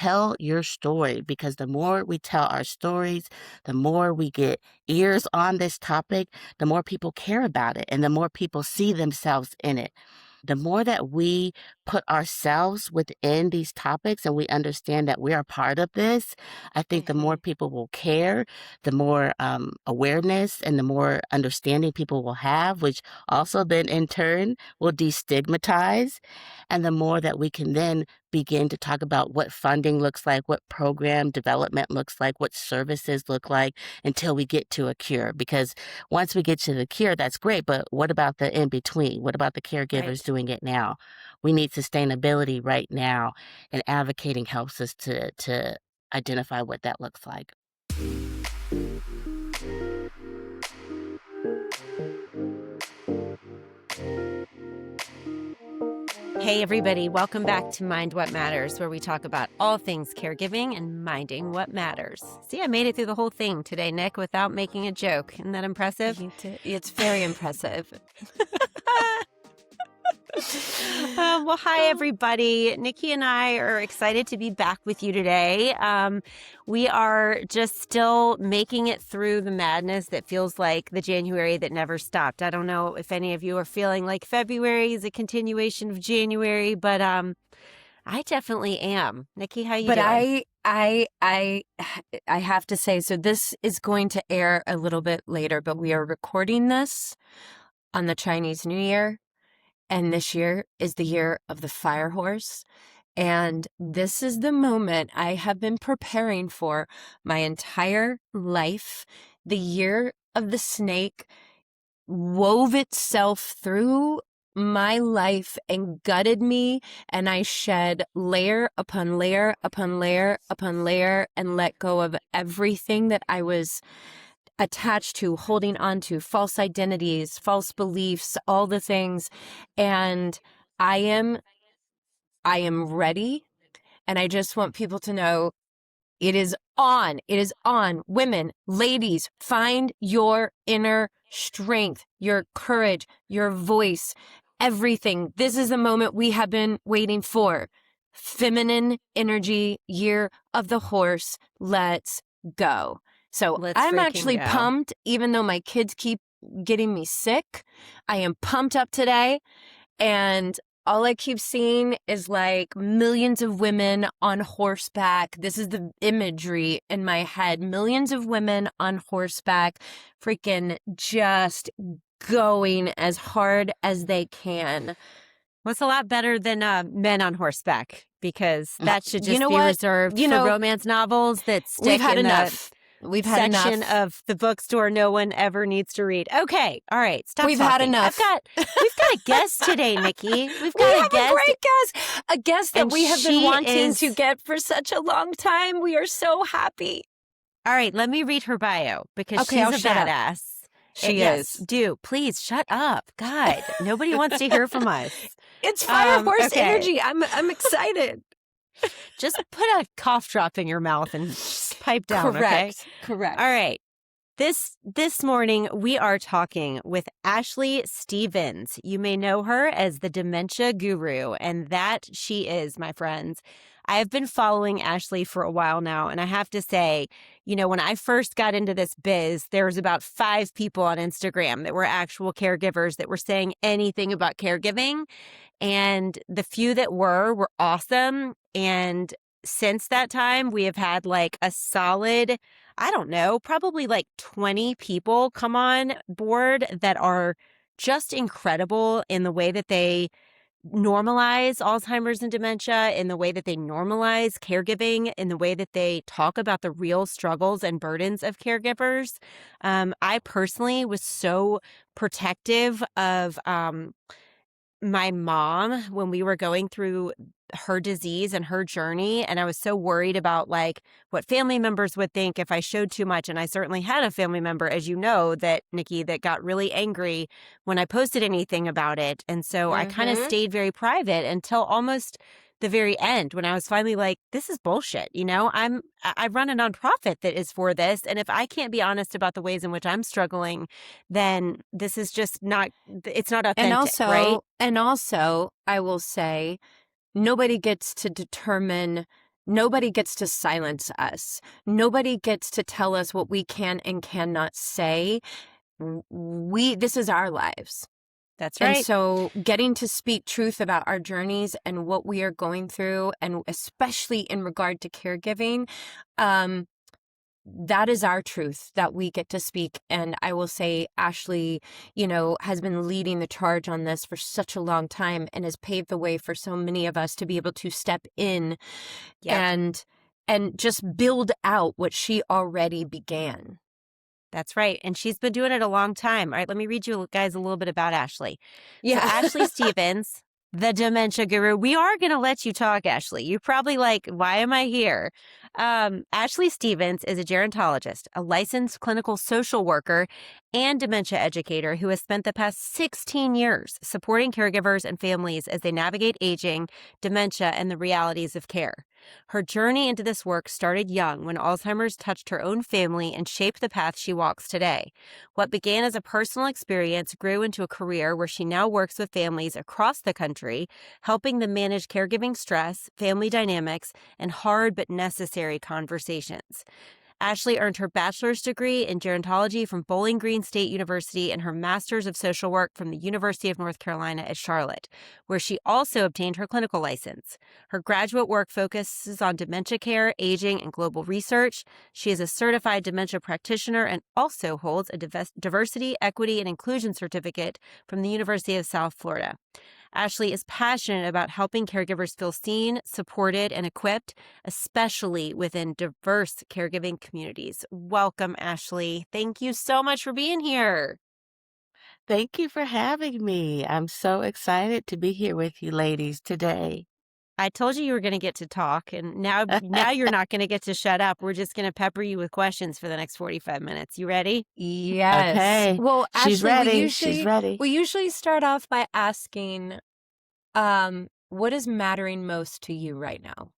tell your story, because the more we tell our stories, the more we get ears on this topic, the more people care about it and the more people see themselves in it. The more that we put ourselves within these topics and we understand that we are part of this, I think the more people will care, the more awareness and the more understanding people will have, which also then in turn will destigmatize. And the more that we can then begin to talk about what funding looks like, what program development looks like, what services look like until we get to a cure. Because once we get to the cure, that's great. But what about the in between? What about the caregivers Right. doing it now? We need sustainability right now, and advocating helps us to identify what that looks like. Hey, everybody. Welcome back to Mind What Matters, where we talk about all things caregiving and minding what matters. See, I made it through the whole thing today, Nick, without making a joke. Isn't that impressive? It's very impressive. Well, hi, everybody. Nikki and I are excited to be back with you today. We are just still making it through the madness that feels like the January that never stopped. I don't know if any of you are feeling like February is a continuation of January, but I definitely am. Nikki, how you But doing? I have to say, so this is going to air a little bit later, but we are recording this on the Chinese New Year. And this year is the year of the fire horse. And this is the moment I have been preparing for my entire life. The year of the snake wove itself through my life and gutted me, and I shed layer upon layer upon layer upon layer and let go of everything that I was attached to, holding on to, false identities, false beliefs, all the things. And I am ready. And I just want people to know it is on. It is on. Women, ladies, find your inner strength, your courage, your voice, everything. This is the moment we have been waiting for. Feminine energy, year of the horse. Let's go. So Let's I'm freaking actually go. pumped, even though my kids keep getting me sick. I am pumped up today. And all I keep seeing is like millions of women on horseback. This is the imagery in my head. Millions of women on horseback, freaking just going as hard as they can. Well, it's a lot better than men on horseback, because that should You just know be what? reserved You for know, romance novels that stick We've had in enough. We've had the section enough. of the bookstore no one ever needs to read. Okay, all right, stop We've talking. had enough. We've got a guest today, Nikki. We've We got have a guest. a great guest. A guest that And we have been she wanting is- to get for such a long time. We are so happy. All right, let me read her bio, because Okay, she's I'll a shut up. badass. She Yes, is. do. Please shut up. God, nobody wants to hear from us. It's fire horse okay. energy. I'm excited. Just put a cough drop in your mouth and just pipe down, okay? Correct. All right. This morning, we are talking with Ashley Stevens. You may know her as the Dementia Guru, and that she is, my friends. I have been following Ashley for a while now, and I have to say, you know, when I first got into this biz, there was about 5 people on Instagram that were actual caregivers that were saying anything about caregiving, and the few that were awesome. And since that time, we have had like a solid, I don't know, probably like 20 people come on board that are just incredible in the way that they normalize Alzheimer's and dementia, in the way that they normalize caregiving, in the way that they talk about the real struggles and burdens of caregivers. I personally was so protective of my mom when we were going through her disease and her journey. And I was so worried about like what family members would think if I showed too much. And I certainly had a family member, as you know, that Nikki, that got really angry when I posted anything about it. And so I kind of stayed very private until almost the very end, when I was finally like, this is bullshit. You know, I run a nonprofit that is for this. And if I can't be honest about the ways in which I'm struggling, then this is just not, it's not authentic, right? And also, I will say, nobody gets to determine Nobody gets to silence us. Nobody gets to tell us what we can and cannot say. This is our lives. That's And right. so getting to speak truth about our journeys and what we are going through, and especially in regard to caregiving, that is our truth that we get to speak. And I will say Ashley, has been leading the charge on this for such a long time and has paved the way for so many of us to be able to step in Yep. and just build out what she already began. That's right. And she's been doing it a long time. All right, let me read you guys a little bit about Ashley. So, Yeah. Ashley Stevens, the dementia guru. We are going to let you talk, Ashley. You're probably like, why am I here? Ashley Stevens is a gerontologist, a licensed clinical social worker, and dementia educator who has spent the past 16 years supporting caregivers and families as they navigate aging, dementia, and the realities of care. Her journey into this work started young when Alzheimer's touched her own family and shaped the path she walks today. What began as a personal experience grew into a career where she now works with families across the country, helping them manage caregiving stress, family dynamics, and hard but necessary conversations. Ashley earned her bachelor's degree in gerontology from Bowling Green State University and her master's of social work from the University of North Carolina at Charlotte, where she also obtained her clinical license. Her graduate work focuses on dementia care, aging, and global research. She is a certified dementia practitioner and also holds a diversity, equity, and inclusion certificate from the University of South Florida. Ashley is passionate about helping caregivers feel seen, supported, and equipped, especially within diverse caregiving communities. Welcome, Ashley. Thank you so much for being here. Thank you for having me. I'm so excited to be here with you ladies today. I told you were going to get to talk, and now you're not going to get to shut up. We're just going to pepper you with questions for the next 45 minutes. You ready? Yes. Okay, Well, she's Ashley, we ready. She's usually ready. we usually start off by asking, what is mattering most to you right now?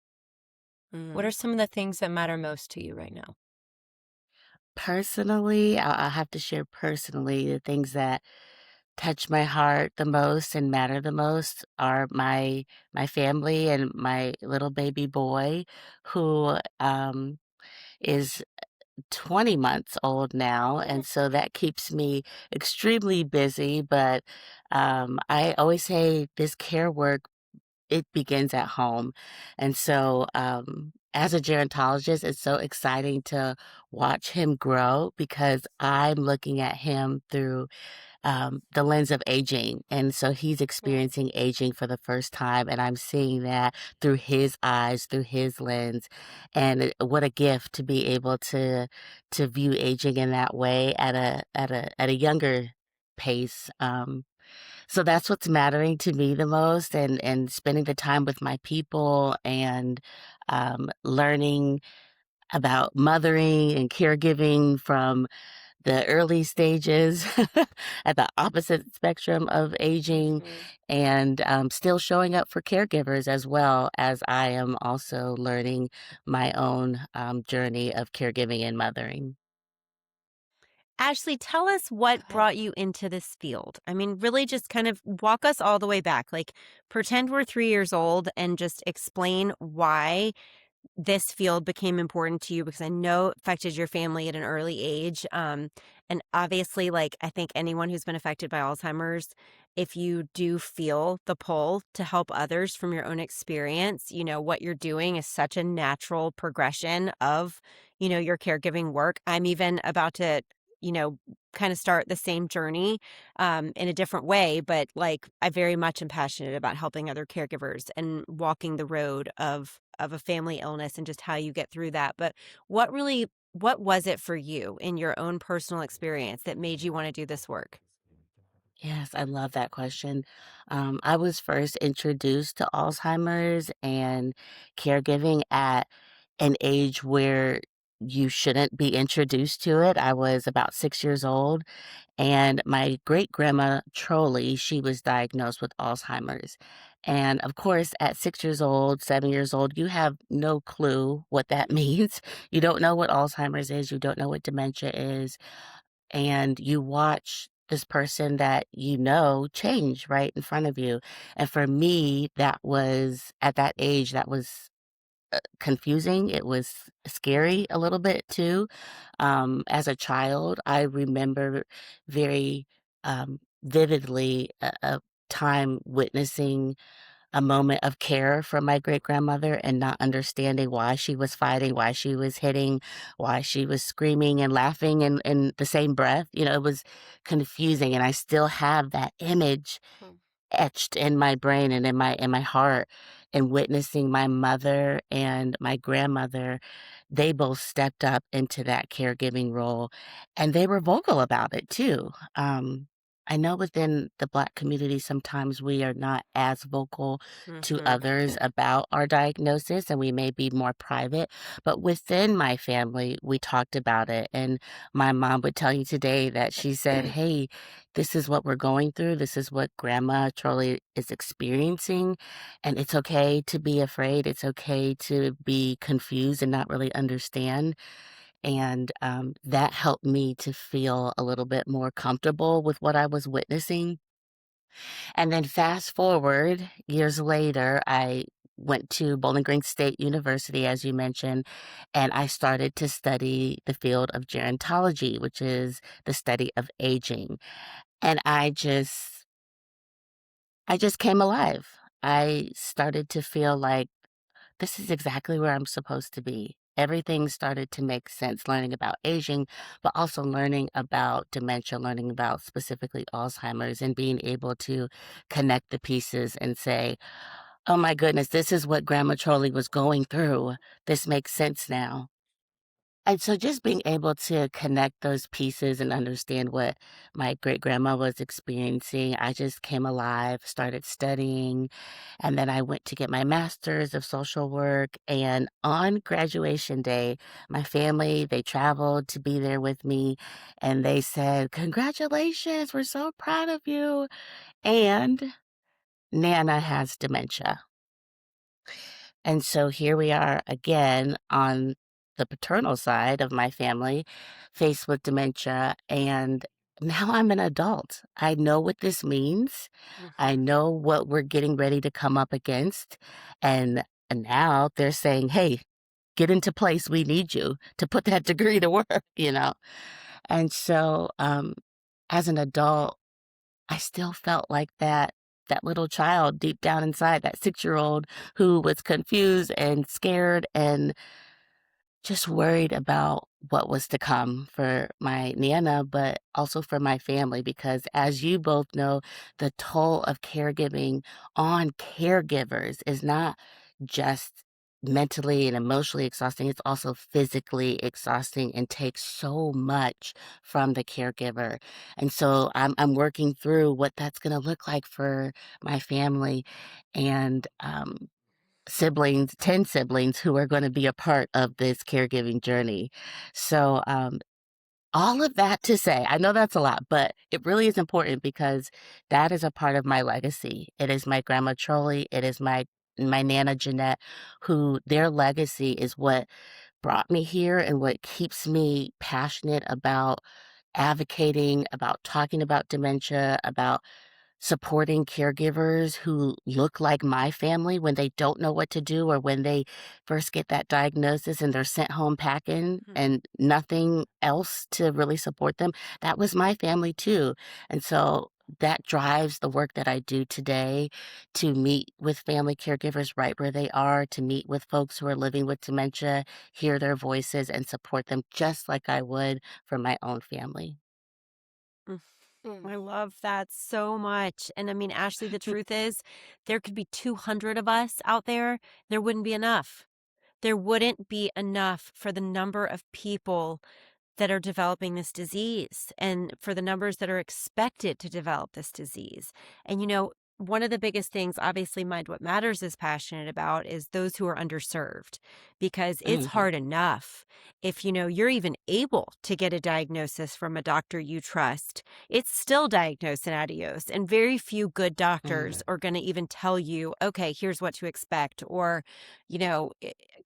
What Mm. are some of the things that matter most to you right now? Personally, I'll have to share personally the things that touch my heart the most and matter the most are my family and my little baby boy who is 20 months old now, and so that keeps me extremely busy, but, I always say this care work, it begins at home, and so, as a gerontologist, it's so exciting to watch him grow because I'm looking at him through the lens of aging. And so he's experiencing aging for the first time, and I'm seeing that through his eyes, through his lens. And what a gift to be able to view aging in that way at a younger pace. So that's what's mattering to me the most, and spending the time with my people and learning about mothering and caregiving from the early stages at the opposite spectrum of aging Mhm. and still showing up for caregivers as well as I am also learning my own journey of caregiving and mothering. Ashley, tell us what Okay. brought you into this field. I mean, really just kind of walk us all the way back. Like, pretend we're 3 years old and just explain why this field became important to you because I know it affected your family at an early age. And obviously, like, I think anyone who's been affected by Alzheimer's, if you do feel the pull to help others from your own experience, what you're doing is such a natural progression of, your caregiving work. I'm even about to, you know, kind of start the same journey in a different way, but like I very much am passionate about helping other caregivers and walking the road of a family illness and just how you get through that. But what was it for you in your own personal experience that made you want to do this work? Yes, I love that question. I was first introduced to Alzheimer's and caregiving at an age where you shouldn't be introduced to it. I was about 6 years old, and my great grandma Trolley, she was diagnosed with Alzheimer's. And of course, at 6 years old, 7 years old, you have no clue what that means. You don't know what Alzheimer's is, you don't know what dementia is, and you watch this person that you know change right in front of you. And for me, that was at that age, that was confusing. It was scary a little bit too. As a child, I remember very vividly a time witnessing a moment of care from my great grandmother and not understanding why she was fighting, why she was hitting, why she was screaming and laughing in the same breath. It was confusing. And I still have that image Hmm. etched in my brain and in my heart, and witnessing my mother and my grandmother. They both stepped up into that caregiving role, and they were vocal about it too. I know within the Black community, sometimes we are not as vocal to Mhm. others about our diagnosis, and we may be more private. But within my family, we talked about it. And my mom would tell you today that she said, "Hey, this is what we're going through. This is what Grandma Charlie is experiencing. And it's okay to be afraid. It's okay to be confused and not really understand." And that helped me to feel a little bit more comfortable with what I was witnessing. And then fast forward years later, I went to Bowling Green State University, as you mentioned, and I started to study the field of gerontology, which is the study of aging. And I just came alive. I started to feel like this is exactly where I'm supposed to be. Everything started to make sense, learning about aging, but also learning about dementia, learning about specifically Alzheimer's, and being able to connect the pieces and say, oh my goodness, this is what Grandma Charlie was going through. This makes sense now. And so just being able to connect those pieces and understand what my great grandma was experiencing, I just came alive, started studying, and then I went to get my master's of social work. And on graduation day, my family, they traveled to be there with me, and they said, "Congratulations, we're so proud of you." And Nana has dementia. And so here we are again on the paternal side of my family, faced with dementia. And now I'm an adult. I know what this means. I Mhm. know what we're getting ready to come up against. And now they're saying, hey, get into place. We need you to put that degree to work. And so as an adult, I still felt like that little child deep down inside, that 6-year-old who was confused and scared and just worried about what was to come for my Nana, but also for my family, because as you both know, the toll of caregiving on caregivers is not just mentally and emotionally exhausting, it's also physically exhausting and takes so much from the caregiver. And so I'm working through what that's going to look like for my family. And siblings, 10 siblings who are going to be a part of this caregiving journey. So, all of that to say, I know that's a lot, but it really is important because that is a part of my legacy. It is my grandma Charlie. It is my Nana Jeanette, who their legacy is what brought me here and what keeps me passionate about advocating, about talking about dementia, about supporting caregivers who look like my family when they don't know what to do, or when they first get that diagnosis and they're sent home packing Mhm. and nothing else to really support them. That was my family too. And so that drives the work that I do today, to meet with family caregivers right where they are, to meet with folks who are living with dementia, hear their voices, and support them just like I would for my own family. Mm. Mm. I love that so much. And I mean, Ashley, the truth is, there could be 200 of us out there. There wouldn't be enough. There wouldn't be enough for the number of people that are developing this disease and for the numbers that are expected to develop this disease. And, one of the biggest things, obviously, Mind What Matters is passionate about is those who are underserved, because it's Mhm, hard enough if, you're even able to get a diagnosis from a doctor you trust. It's still diagnose and adios. And very few good mhm, doctors are going to even tell you, okay, here's what to expect, or,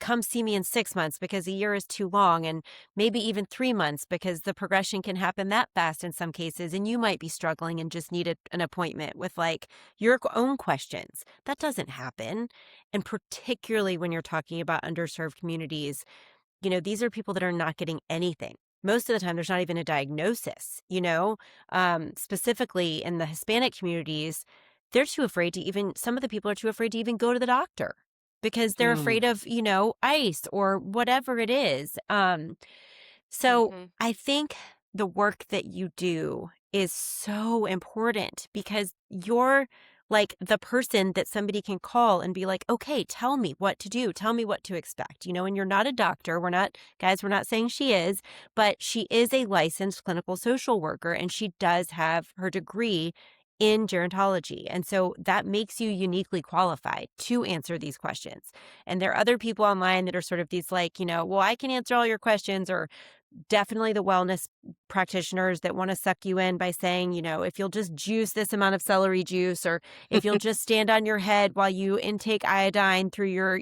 come see me in 6 months because a year is too long. And maybe even 3 months, because the progression can happen that fast in some cases. And you might be struggling and just need an appointment with, like, your own questions. That doesn't happen. And particularly when you're talking about underserved communities, these are people that are not getting anything. Most of the time, there's not even a diagnosis, specifically in the Hispanic communities, they're too afraid to even, some of the people are too afraid to even go to the doctor because they're Mm. afraid of, ICE or whatever it is. So Mm-hmm. I think the work that you do is so important because you're like the person that somebody can call and be like, okay, tell me what to do. Tell me what to expect. And you're not a doctor. We're not saying she is, but she is a licensed clinical social worker and she does have her degree in gerontology. And so that makes you uniquely qualified to answer these questions. And there are other people online that are sort of these like, well, I can answer all your questions, or definitely the wellness practitioners that want to suck you in by saying, if you'll just juice this amount of celery juice, or if you'll just stand on your head while you intake iodine through your,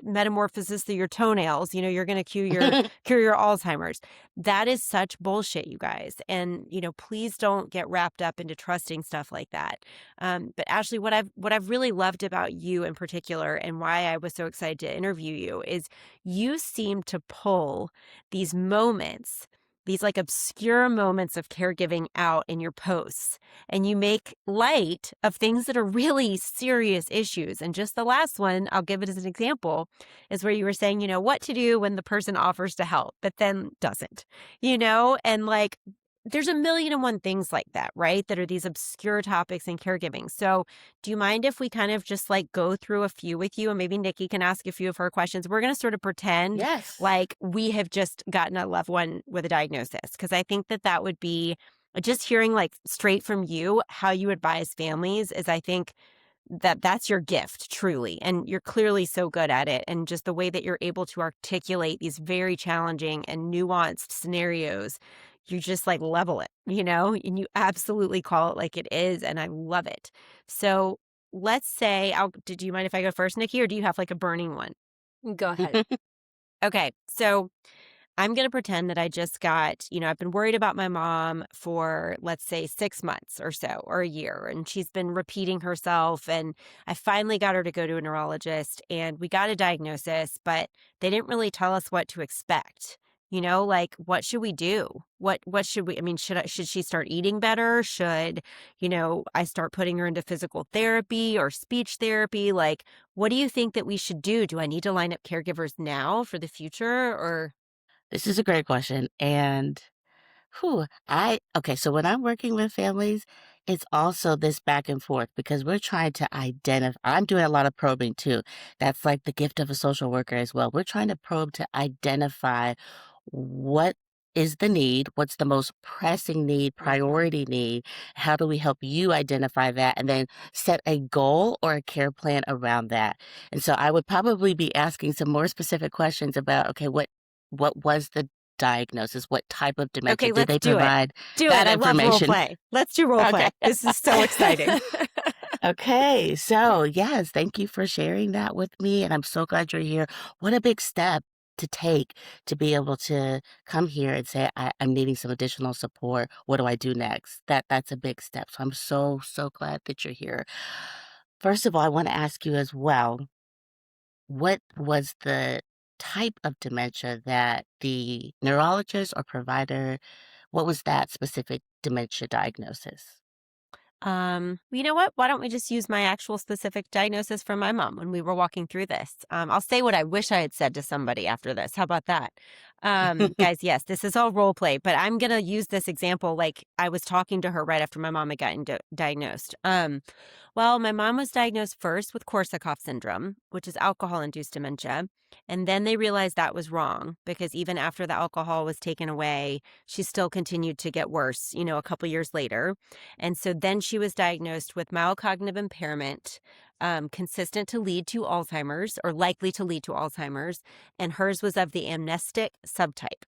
metamorphosis through your toenails, you're going to cure your Alzheimer's. That is such bullshit, you guys. And, please don't get wrapped up into trusting stuff like that. But Ashley, what I've really loved about you in particular, and why I was so excited to interview you, is you seem to pull these moments, these like obscure moments of caregiving out in your posts, and you make light of things that are really serious issues. And just the last one, I'll give it as an example, is where you were saying, what to do when the person offers to help, but then doesn't, and like, there's a million and one things like that, right? That are these obscure topics in caregiving. So do you mind if we kind of just like go through a few with you, and maybe Nikki can ask a few of her questions? We're going to sort of pretend Yes. like we have just gotten a loved one with a diagnosis, because I think that would be just hearing like straight from you how you advise families is, I think, that's your gift, truly. And you're clearly so good at it. And just the way that you're able to articulate these very challenging and nuanced scenarios, you just like level it, and you absolutely call it like it is. And I love it. So let's say, did you mind if I go first, Nikki, or do you have like a burning one? Go ahead. Okay. So I'm going to pretend that I just got, I've been worried about my mom for, let's say, 6 months or so, or a year, and she's been repeating herself. And I finally got her to go to a neurologist, and we got a diagnosis, but they didn't really tell us what to expect. Like, what should we do? What should we, I mean, should she start eating better? Should, I start putting her into physical therapy or speech therapy? Like, what do you think that we should do? Do I need to line up caregivers now for the future, or? This is a great question. And okay, so when I'm working with families, it's also this back and forth because we're trying to identify. I'm doing a lot of probing too. That's like the gift of a social worker as well. We're trying to probe to identify what is the need, what's the most pressing need, Mm-hmm. priority need, how do we help you identify that, and then set a goal or a care plan around that. And so I would probably be asking some more specific questions about, okay, what was the diagnosis? What type of dementia? Okay, Did let's they do it. provide Do it. that I love role information? play. Let's do role Okay. play. This is so exciting. Okay. So, yes, thank you for sharing that with me. And I'm so glad you're here. What a big step to take to be able to come here and say, I'm needing some additional support. What do I do next? That's a big step. So I'm so, so glad that you're here. First of all, I want to ask you as well, what was the type of dementia that the neurologist or provider, what was that specific dementia diagnosis? You know what? Why don't we just use my actual specific diagnosis from my mom when we were walking through this? I'll say what I wish I had said to somebody after this. How about that? Guys, yes, this is all role play, but I'm going to use this example like I was talking to her right after my mom had gotten diagnosed. Well, my mom was diagnosed first with Korsakoff syndrome, which is alcohol-induced dementia. And then they realized that was wrong because even after the alcohol was taken away, she still continued to get worse, a couple years later. And so then she was diagnosed with mild cognitive impairment, consistent to lead to Alzheimer's or likely to lead to Alzheimer's. And hers was of the amnestic subtype.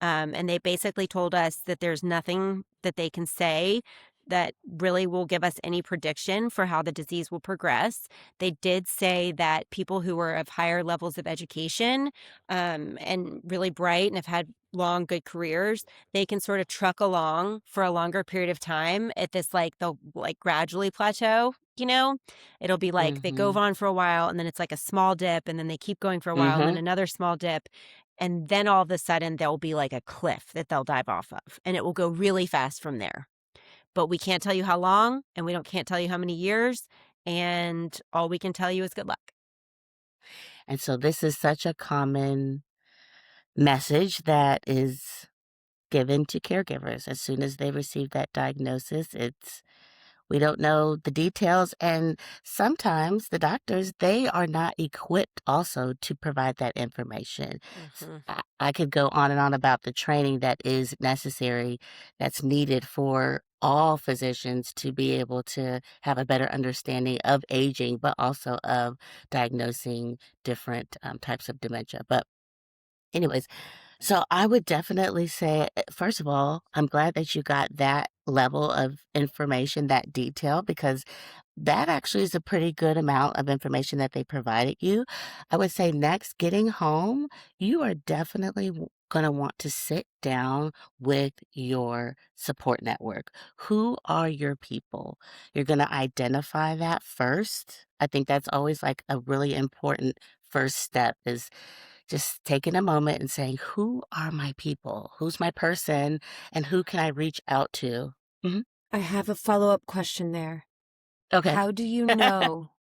And they basically told us that there's nothing that they can say that really will give us any prediction for how the disease will progress. They did say that people who are of higher levels of education, and really bright and have had long, good careers, they can sort of truck along for a longer period of time at this, like, they'll, like, gradually plateau, you know? It'll be like they go Mhm. on for a while, and then it's like a small dip, and then they keep going for a while, and then Mhm. another small dip, and then all of a sudden, there'll be like a cliff that they'll dive off of, and it will go really fast from there. But we can't tell you how long, and we don't can't tell you how many years, and all we can tell you is good luck. And so this is such a common message that is given to caregivers as soon as they receive that diagnosis. It's we don't know the details, and sometimes the doctors, they are not equipped also to provide that information. Mhm. I could go on and on about the training that is necessary, that's needed for all physicians to be able to have a better understanding of aging, but also of diagnosing different types of dementia. But anyways, so I would definitely say, first of all, I'm glad that you got that level of information, that detail, because that actually is a pretty good amount of information that they provided you. I would say next, getting home, you are definitely going to want to sit down with your support network. Who are your people? You're going to identify that first. I think that's always like a really important first step is just taking a moment and saying, "Who are my people? Who's my person? And who can I reach out to?" Mhm. I have a follow-up question there. Okay. How do you know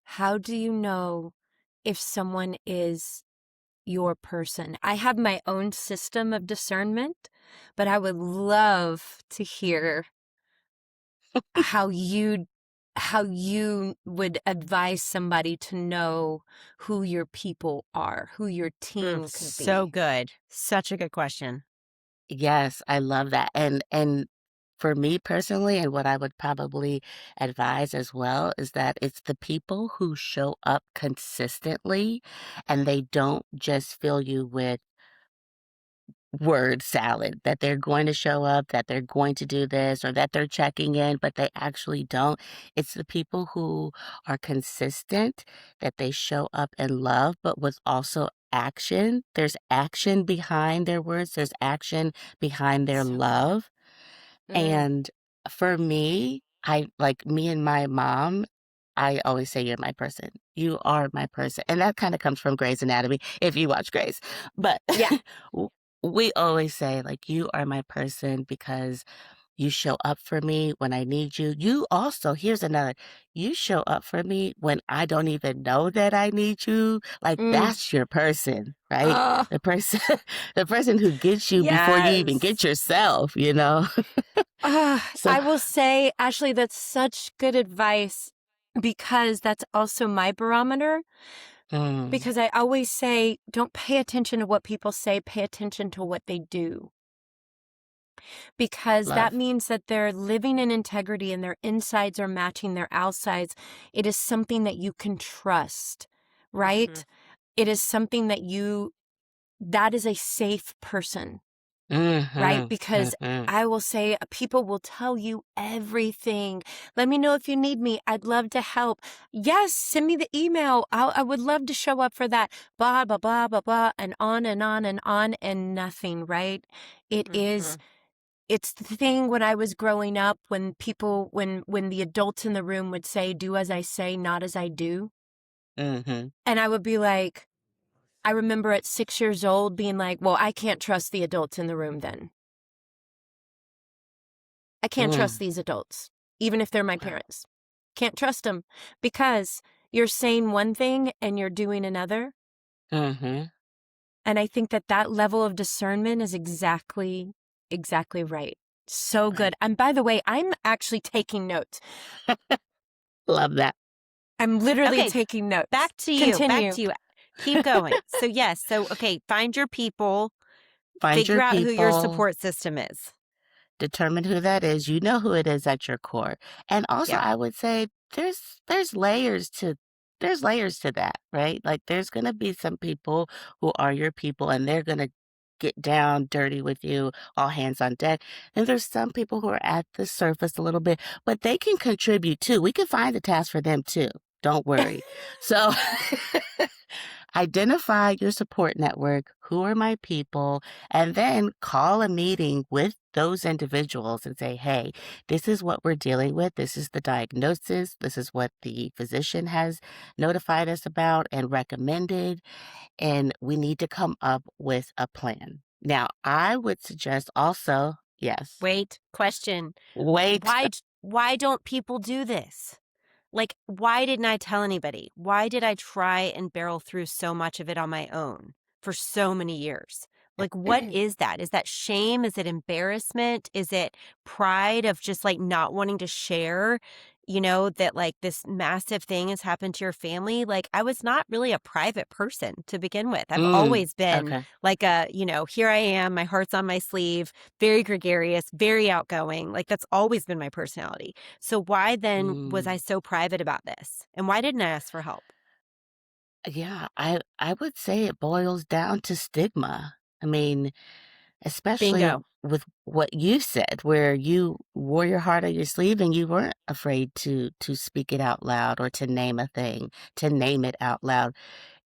how do you know if someone is your person? I have my own system of discernment, but I would love to hear how you would advise somebody to know who your people are, who your team could So be. good. Such a good question. Yes, I love that, and for me personally, and what I would probably advise as well, is that it's the people who show up consistently, and they don't just fill you with word salad, that they're going to show up, that they're going to do this, or that they're checking in, but they actually don't. It's the people who are consistent, that they show up in love, but with also action. There's action behind their words, there's action behind their So good. love. Mm. And for me, I like me and my mom, I always say, "You're my person. You are my person." And that kinda comes from Grey's Anatomy, if you watch Grey's. But Yeah. w we always say, like, "You are my person because you show up for me when I need you." You also here's another, you show up for me when I don't even know that I need you. Like, Mm. that's your person, right? Oh, The person the person who gets you before you even yes. get yourself, you know? So I will say, Ashley, that's such good advice because that's also my barometer. mm, Because I always say, don't pay attention to what people say, pay attention to what they do. Because that love. means that they're living in integrity and their insides are matching their outsides. It is something that you can trust, Mhm. right? It is something that is a safe person, right? Mhm, Because mhm. I will say people will tell you everything. Let me know if you need me. I'd love to help. Yes, send me the email. I would love to show up for that. Blah, blah, blah, blah, blah, and on and on and on and nothing, right? It is, Mhm. it's the thing when I was growing up when when the adults in the room would say, do as I say, not as I do. Mhm. And I would be like, I remember at 6 years old being like, well, I can't trust the adults in the room then. I can't trust Mm. these adults, even if they're my Wow. parents. Can't trust them because you're saying one thing and you're doing another. Mhm. And I think that that level of discernment is exactly right. So good. Right. And by the way, I'm actually taking notes. Love that. I'm literally Okay, taking notes. back to you. Back Continue. to you. Keep going. So, yes. So, okay, find your people, Find figure your out who your people, support system is. determine who that is, you know who it is at your core. And also, Yep. I would say there's layers to there's layers to that, right? Like, there's gonna be some people who are your people, and they're gonna get down dirty with you, all hands on deck. And there's some people who are at the surface a little bit, but they can contribute too. We can find the task for them too. Don't worry. So identify your support network. Who are my people? And then call a meeting with those individuals and say, hey, this is what we're dealing with. This is the diagnosis. This is what the physician has notified us about and recommended. And we need to come up with a plan. Now, I would suggest also, yes, Wait, question. wait. Why don't people do this? Like, why didn't I tell anybody? Why did I try and barrel through so much of it on my own for so many years? Like, what is that? Is that shame? Is it embarrassment? Is it pride of just like not wanting to share, that like this massive thing has happened to your family? Like, I was not really a private person to begin with. I've always been Okay. like here I am, my heart's on my sleeve, very gregarious, very outgoing. Like, that's always been my personality. So why then was I Mm. so private about this? And why didn't I ask for help? Yeah, I would say it boils down to stigma. I mean, especially Bingo. with what you said, where you wore your heart on your sleeve and you weren't afraid to speak it out loud or to name a thing, to name it out loud.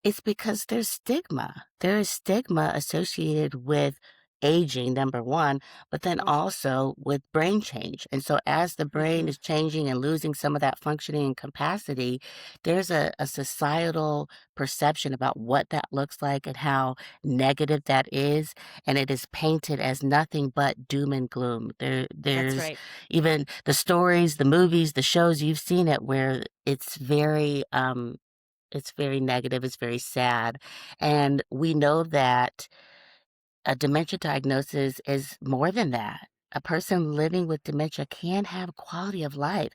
It's because there's stigma. There is stigma associated with aging, number one, but then Ugh. also with brain change. And so as the brain Mhm. is changing and losing some of that functioning and capacity, there's a societal perception about what that looks like and how negative that is. And it is painted as nothing but doom and gloom. That's There's right. even the stories, the movies, the shows, you've seen it where it's very negative, it's very sad, and we know that a dementia diagnosis is more than that. A person living with dementia can have quality of life.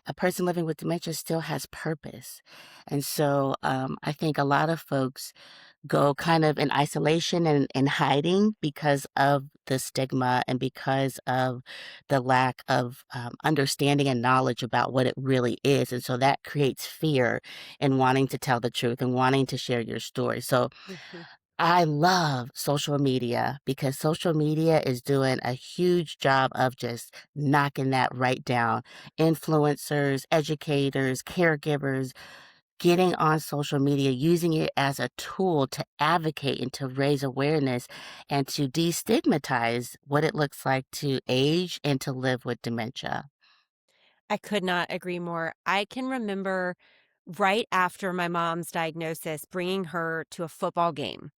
A person living with dementia still has purpose. And so I think a lot of folks go kind of in isolation and hiding because of the stigma and because of the lack of understanding and knowledge about what it really is. And so that creates fear in wanting to tell the truth and wanting to share your story. So Mhm. I love social media because social media is doing a huge job of just knocking that right down. Influencers, educators, caregivers, getting on social media, using it as a tool to advocate and to raise awareness and to destigmatize what it looks like to age and to live with dementia. I could not agree more. I can remember right after my mom's diagnosis, bringing her to a football game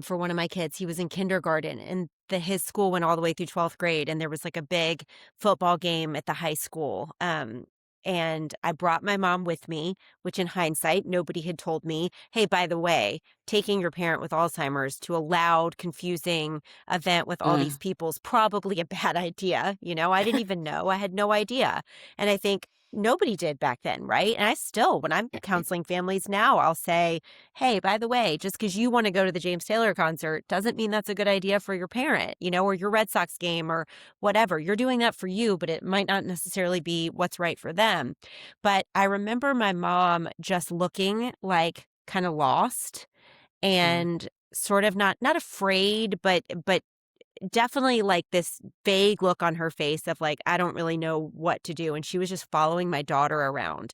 for one of my kids. He was in kindergarten, and his school went all the way through 12th grade, and there was like a big football game at the high school. And I brought my mom with me, which in hindsight, nobody had told me, hey, by the way, taking your parent with Alzheimer's to a loud, confusing event with all these Mm, people is probably a bad idea. I didn't even know. I had no idea. And I think nobody did back then, right? And I still, when I'm counseling families now, I'll say, hey, by the way, just because you want to go to the James Taylor concert doesn't mean that's a good idea for your parent, or your Red Sox game or whatever. You're doing that for you, but it might not necessarily be what's right for them. But I remember my mom just looking like kind of lost mm, and sort of not afraid, but definitely like this vague look on her face of like, I don't really know what to do. And she was just following my daughter around.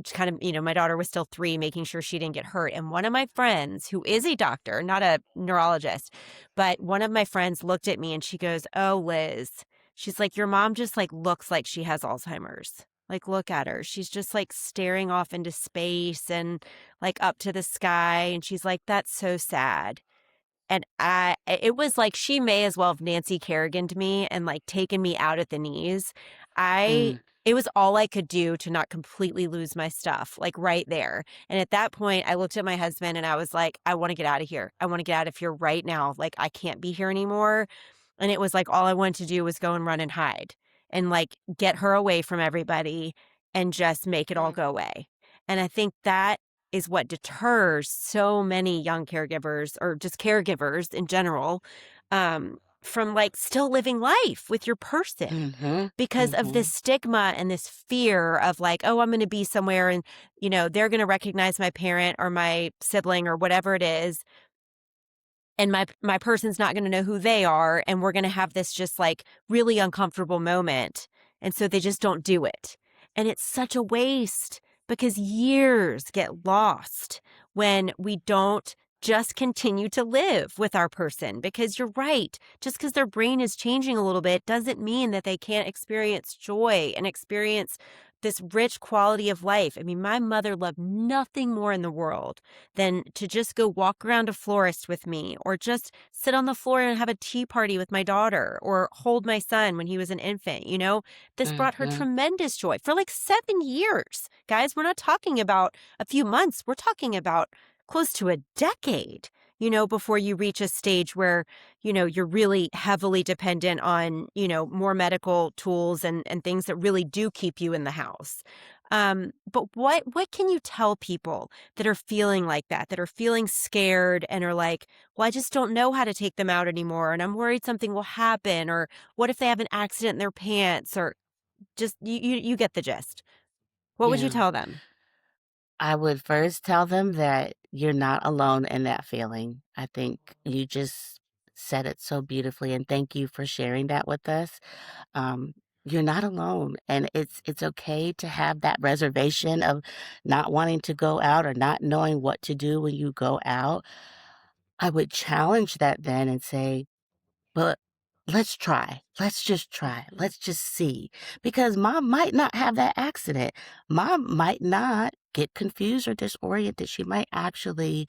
Just kind of, my daughter was still 3, making sure she didn't get hurt. And one of my friends, who is a doctor, not a neurologist, but one of my friends looked at me and she goes, oh, Liz, she's like, your mom just like looks like she has Alzheimer's. Like, look at her. She's just like staring off into space and like up to the sky. And she's like, that's so sad. And it was like she may as well have Nancy Kerrigan'd me and like taken me out at the knees. mm, It was all I could do to not completely lose my stuff, like right there. And at that point, I looked at my husband and I was like, I want to get out of here. I want to get out of here right now. Like, I can't be here anymore. And it was like all I wanted to do was go and run and hide and like get her away from everybody and just make it all mm, go away. And I think that is what deters so many young caregivers or just caregivers in general from like still living life with your person mhm, because of this mhm, stigma and this fear of like, oh, I'm going to be somewhere and, they're going to recognize my parent or my sibling or whatever it is and my person's not going to know who they are, and we're going to have this just like really uncomfortable moment. And so they just don't do it. And it's such a waste because years get lost when we don't just continue to live with our person. Because you're right, just because their brain is changing a little bit doesn't mean that they can't experience joy and experience this rich quality of life. I mean, my mother loved nothing more in the world than to just go walk around a florist with me, or just sit on the floor and have a tea party with my daughter, or hold my son when he was an infant. This brought her Mhm. tremendous joy for like 7 years. Guys, we're not talking about a few months. We're talking about close to a decade, before you reach a stage where, you're really heavily dependent on, more medical tools and things that really do keep you in the house. But what can you tell people that are feeling like that are feeling scared and are like, well, I just don't know how to take them out anymore, and I'm worried something will happen, or what if they have an accident in their pants, or just you get the gist. What would you Yeah. tell them? I would first tell them that you're not alone in that feeling. I think you just said it so beautifully, and thank you for sharing that with us. Um, you're not alone, and it's okay to have that reservation of not wanting to go out or not knowing what to do when you go out. I would challenge that then and say, but let's try. Let's just try. Mhm. Let's just see. Because mom might not have that accident. Mom might not get confused or disoriented. She might actually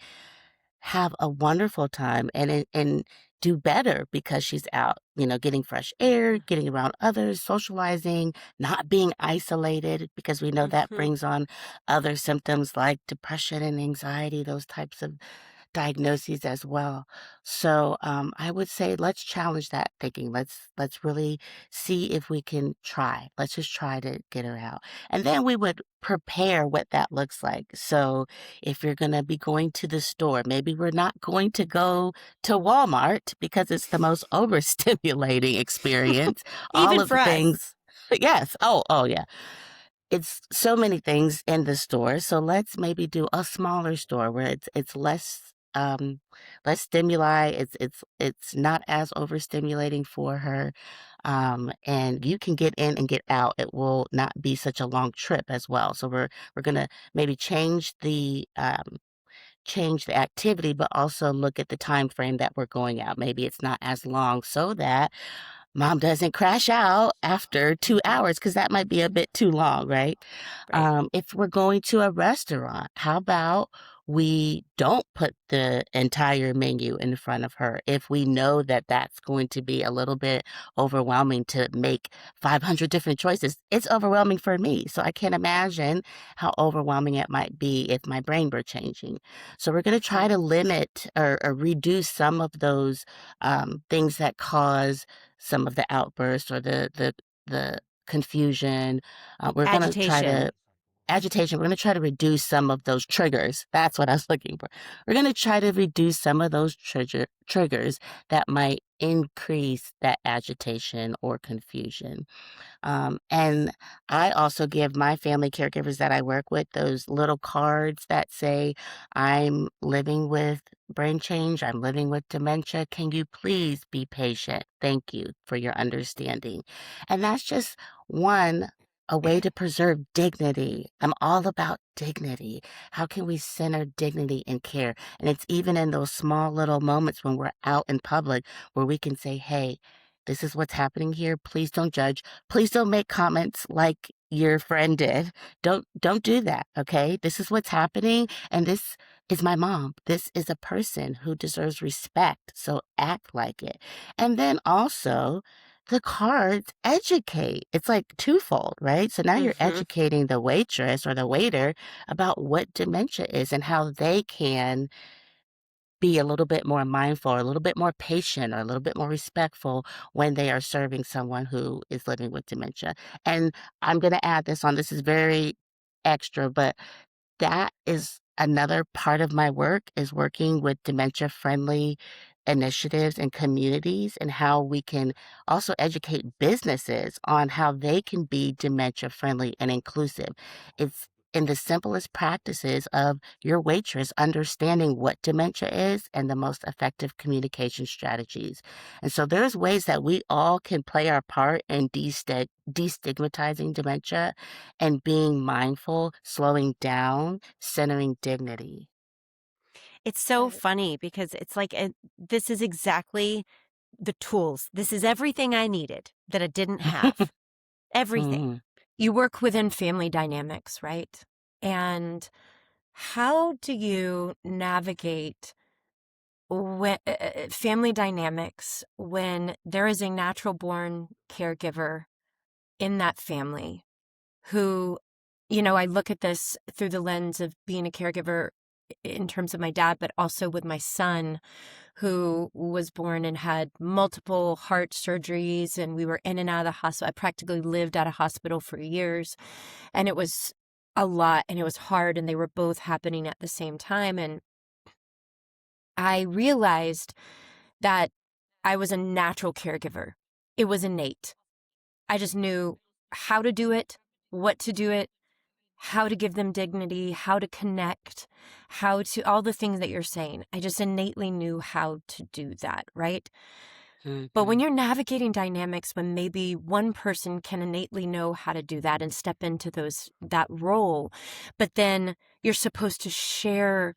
have a wonderful time and do better because she's out, getting fresh air, getting around others, socializing, not being isolated, because we know that Mhm. brings on other symptoms like depression and anxiety, those types of diagnoses as well. So I would say let's challenge that thinking. Let's really see if we can try. Let's just try to get her out, and then we would prepare what that looks like. So if you're going to be going to the store, maybe we're not going to go to Walmart because it's the most overstimulating experience. All Even of for the us. things. Yes. Oh yeah. It's so many things in the store, so let's maybe do a smaller store where it's less stimuli, it's not as overstimulating for her, and you can get in and get out. It will not be such a long trip as well. So we're gonna maybe change the activity, but also look at the time frame that we're going out. Maybe it's not as long so that mom doesn't crash out after 2 Mhm. hours because that might be a bit too long, right? Right. If we're going to a restaurant, how about we don't put the entire menu in front of her if we know that that's going to be a little bit overwhelming to make 500 different choices. It's overwhelming for me, so I can't imagine how overwhelming it might be if my brain were changing. So we're going to try Mhm. to limit or reduce some of those things that cause some of the outbursts or the confusion. We're gonna try Agitation. to agitation. We're gonna try to reduce some of those triggers. That's what I was looking for. We're gonna try to reduce some of those triggers that might increase that agitation or confusion. And I also give my family caregivers that I work with those little cards that say, I'm living with brain change, I'm living with dementia. Can you please be patient? Thank you for your understanding. And that's just one. A way to preserve dignity. I'm all about dignity. How can we center dignity and care? And it's even in those small little moments when we're out in public where we can say, hey, this is what's happening here. Please don't judge. Please don't make comments like your friend did. Don't do that, okay? This is what's happening and this is my mom. This is a person who deserves respect. So act like it. And then also the cards educate. It's like twofold, right? So now you're Mhm. educating the waitress or the waiter about what dementia is and how they can be a little bit more mindful, or a little bit more patient, or a little bit more respectful when they are serving someone who is living with dementia. And I'm going to add this on. This is very extra, but that is another part of my work is working with dementia friendly initiatives and communities and how we can also educate businesses on how they can be dementia friendly and inclusive. It's in the simplest practices of your waitress understanding what dementia is and the most effective communication strategies. And so there's ways that we all can play our part in destigmatizing dementia and being mindful, slowing down, centering dignity. It's so funny because it's like this is exactly the tools. This is everything I needed that I didn't have. Everything. Mhm. You work within family dynamics, right? And how do you navigate family dynamics when there is a natural born caregiver in that family who, I look at this through the lens of being a caregiver in terms of my dad, but also with my son who was born and had multiple heart surgeries, and we were in and out of the hospital. I practically lived at a hospital for years, and it was a lot and it was hard, and they were both happening at the same time. And I realized that I was a natural caregiver. It was innate. I just knew how to do it, what to do it, how to give them dignity, how to connect, all the things that you're saying. I just innately knew how to do that, right? But when Mhm. you're navigating dynamics, when maybe one person can innately know how to do that and step into that role, but then you're supposed to share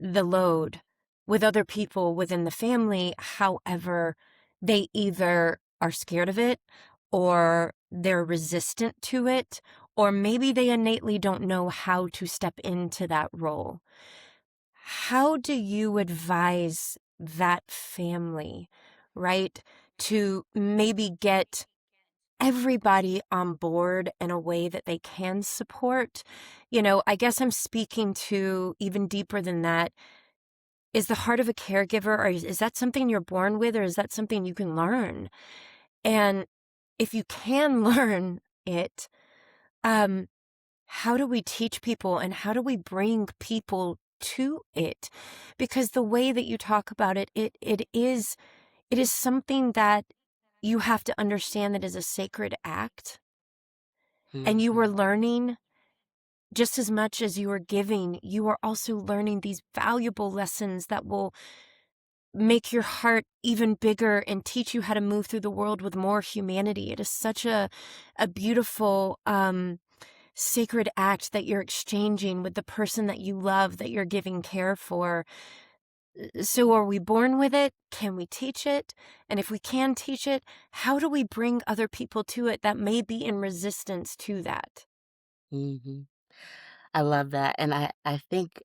the load with other people within the family. However, they either are scared of it or they're resistant to it, or maybe they innately don't know how to step into that role. How do you advise that family, right, to maybe get everybody on board in a way that they can support? I guess I'm speaking to even deeper than that. Is the heart of a caregiver, or is that something you're born with, or is that something you can learn? And if you can learn it, um, how do we teach people and how do we bring people to it? Because the way that you talk about it, it is something that you have to understand that is a sacred act. And you were Mhm. learning just as much as you were giving, you are also learning these valuable lessons that will make your heart even bigger and teach you how to move through the world with more humanity. It is such a beautiful, sacred act that you're exchanging with the person that you love, that you're giving care for. So are we born with it? Can we teach it? And if we can teach it, how do we bring other people to it that may be in resistance to that? Mhm. I love that, and I think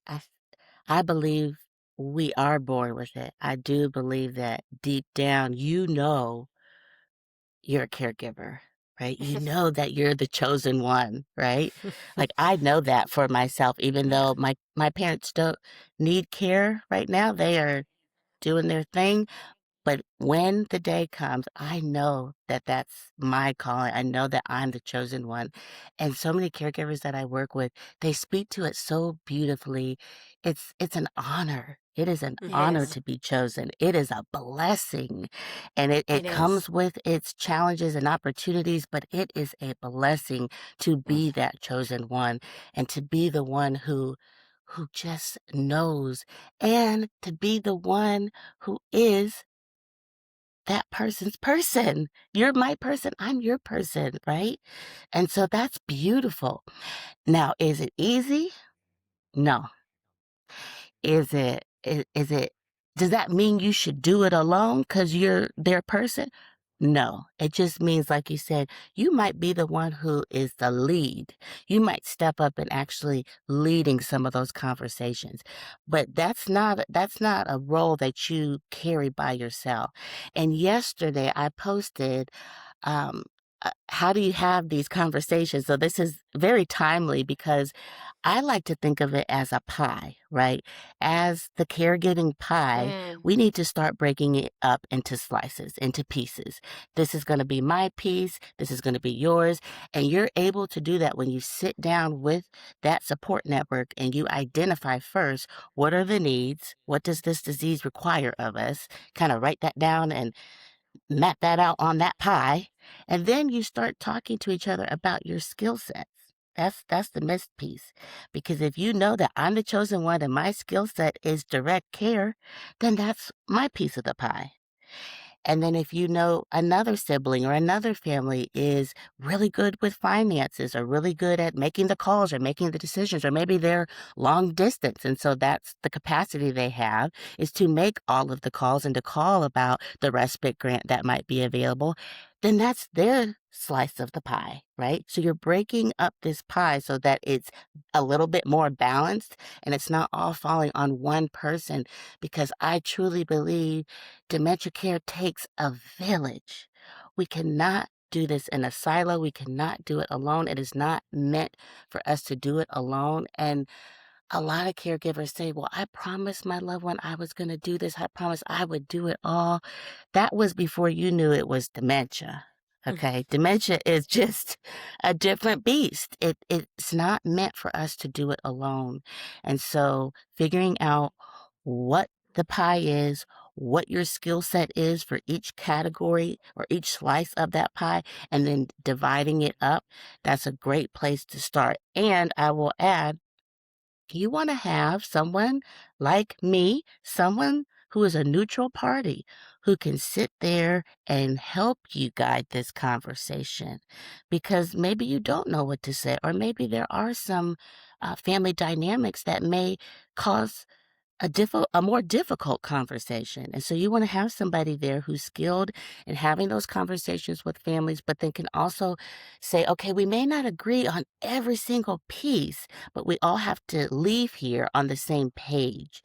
I believe we are born with it. I do believe that deep down, you're a caregiver, right? You know that you're the chosen one, right? Like, I know that for myself, even Yeah. though my parents don't need care right now, they are doing their thing. But when the day comes, I know that that's my calling. I know that I'm the chosen one. And so many caregivers that I work with, they speak to it so beautifully. It's an honor. It is an It honor is. to be chosen. It is a blessing. And it It is. comes with its challenges and opportunities, but it is a blessing to Mm. be that chosen one and to be the one who just knows and to be the one who is that person's person. You're my person, I'm your person, right? And so that's beautiful. Now, is it easy? No. Is it does that mean you should do it alone because 'cause you're their person? No. It just means, like you said, you might be the one who is the lead. You might step up and actually leading some of those conversations. But that's not a role that you carry by yourself. And yesterday I posted how do you have these conversations? So this is very timely because I like to think of it as a pie, right? As the caregiving pie, Mm. we need to start breaking it up into slices, into pieces. This is going to be my piece. This is going to be yours. And you're able to do that when you sit down with that support network and you identify first what are the needs? What does this disease require of us? Kind of write that down and map that out on that pie, and then you start talking to each other about your skill sets. That's the missed piece. Because if you know that I'm the chosen one and my skill set is direct care, then that's my piece of the pie. And then if you know another sibling or another family is really good with finances or really good at making the calls or making the decisions, or maybe they're long distance. And so that's the capacity they have is to make all of the calls and to call about the respite grant that might be available, then that's their slice of the pie, right? So you're breaking up this pie so that it's a little bit more balanced and it's not all falling on one person because I truly believe dementia care takes a village. We cannot do this in a silo. We cannot do it alone. It is not meant for us to do it alone. And a lot of caregivers say, well, I promised my loved one I was going to do this. I promised I would do it all. That was before you knew it was dementia. Okay. Dementia is just a different beast. It's not meant for us to do it alone. And so figuring out what the pie is, what your skill set is for each category or each slice of that pie, and then dividing it up, that's a great place to start. And I will add, you want to have someone like me, someone who is a neutral party, who can sit there and help you guide this conversation. Because maybe you don't know what to say, or maybe there are some family dynamics that may cause a more difficult conversation. And so you want to have somebody there who's skilled in having those conversations with families, but then can also say, okay, we may not agree on every single piece, but we all have to leave here on the same page.